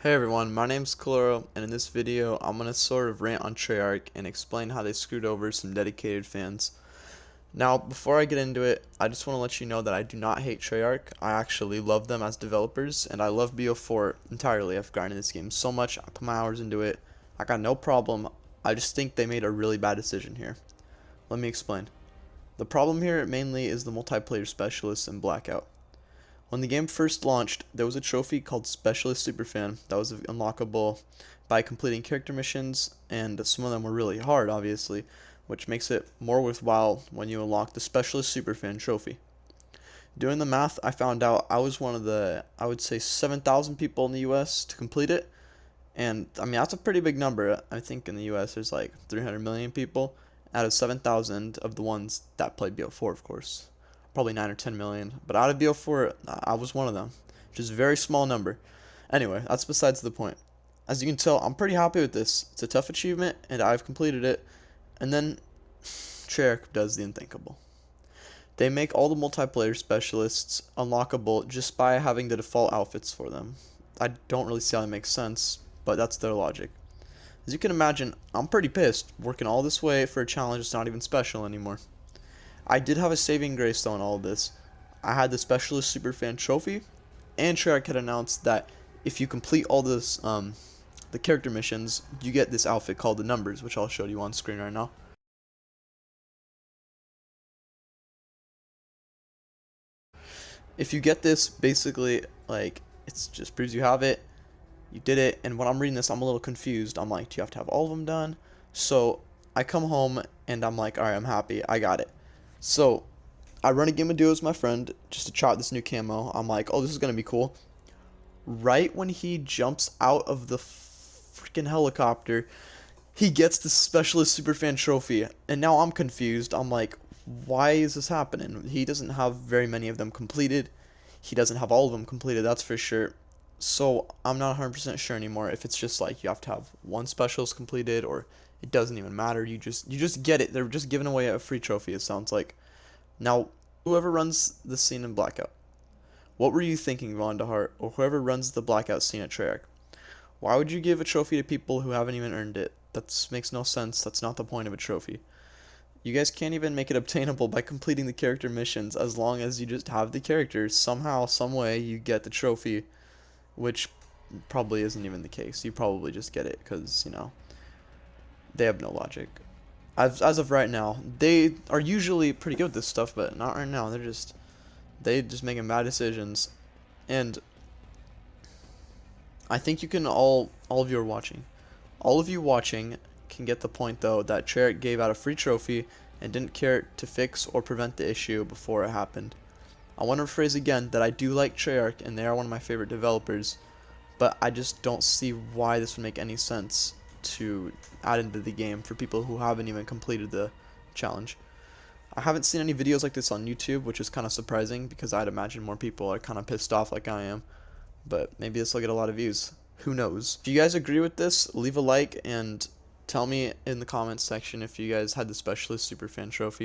Hey everyone, my name's Kaloro, and in this video I'm going to sort of rant on Treyarch and explain how they screwed over some dedicated fans. Now, before I get into it, I just want to let you know that I do not hate Treyarch. I actually love them as developers, and I love BO4 entirely. I've grinded this game so much, I put my hours into it, I got no problem. I just think they made a really bad decision here. Let me explain. The problem here mainly is the multiplayer specialists and Blackout. When the game first launched, there was a trophy called Specialist Superfan that was unlockable by completing character missions, and some of them were really hard, obviously, which makes it more worthwhile when you unlock the Specialist Superfan trophy. Doing the math, I found out I was one of the, I would say, 7,000 people in the US to complete it, and I mean, that's a pretty big number. I think in the US there's like 300 million people out of 7,000 of the ones that played BO4, of course. Probably 9 or 10 million. But out of BO4, I was one of them, which is a very small number. Anyway, that's besides the point. As you can tell, I'm pretty happy with this. It's a tough achievement, and I've completed it. And then Treyarch does the unthinkable. They make all the multiplayer specialists unlockable just by having the default outfits for them. I don't really see how that makes sense, but that's their logic. As you can imagine, I'm pretty pissed, working all this way for a challenge that's not even special anymore. I did have a saving grace though in all of this. I had the Specialist Superfan trophy, and Treyarch had announced that if you complete all this, the character missions, you get this outfit called the Numbers, which I'll show you on screen right now. If you get this, basically, like, it's just proves you have it, you did it, and when I'm reading this, I'm a little confused. I'm like, do you have to have all of them done? So, I come home, and I'm like, alright, I'm happy, I got it. So, I run a game of duos with my friend, just to try out this new camo. I'm like, oh, this is gonna be cool. Right when he jumps out of the freaking helicopter, he gets the Specialist Superfan trophy, and now I'm confused. I'm like, why is this happening? He doesn't have very many of them completed. He doesn't have all of them completed, that's for sure. So I'm not 100% sure anymore if it's just like you have to have one specialist completed, or it doesn't even matter. You just get it. They're just giving away a free trophy, it sounds like. Now, whoever runs the scene in Blackout, what were you thinking, Von DeHart, or whoever runs the Blackout scene at Treyarch? Why would you give a trophy to people who haven't even earned it? That makes no sense. That's not the point of a trophy. You guys can't even make it obtainable by completing the character missions. As long as you just have the characters, somehow, some way, you get the trophy, which probably isn't even the case. You probably just get it because, they have no logic. As of right now, they are usually pretty good with this stuff, but not right now. They just making bad decisions, and I think you can all of you are watching. All of you watching can get the point though that Treyarch gave out a free trophy and didn't care to fix or prevent the issue before it happened. I want to rephrase again that I do like Treyarch and they are one of my favorite developers, but I just don't see why this would make any sense to add into the game for people who haven't even completed the challenge. I haven't seen any videos like this on YouTube, which is kind of surprising because I'd imagine more people are kind of pissed off like I am, but maybe this will get a lot of views. Who knows? If you guys agree with this, leave a like and tell me in the comments section if you guys had the Specialist Superfan trophy.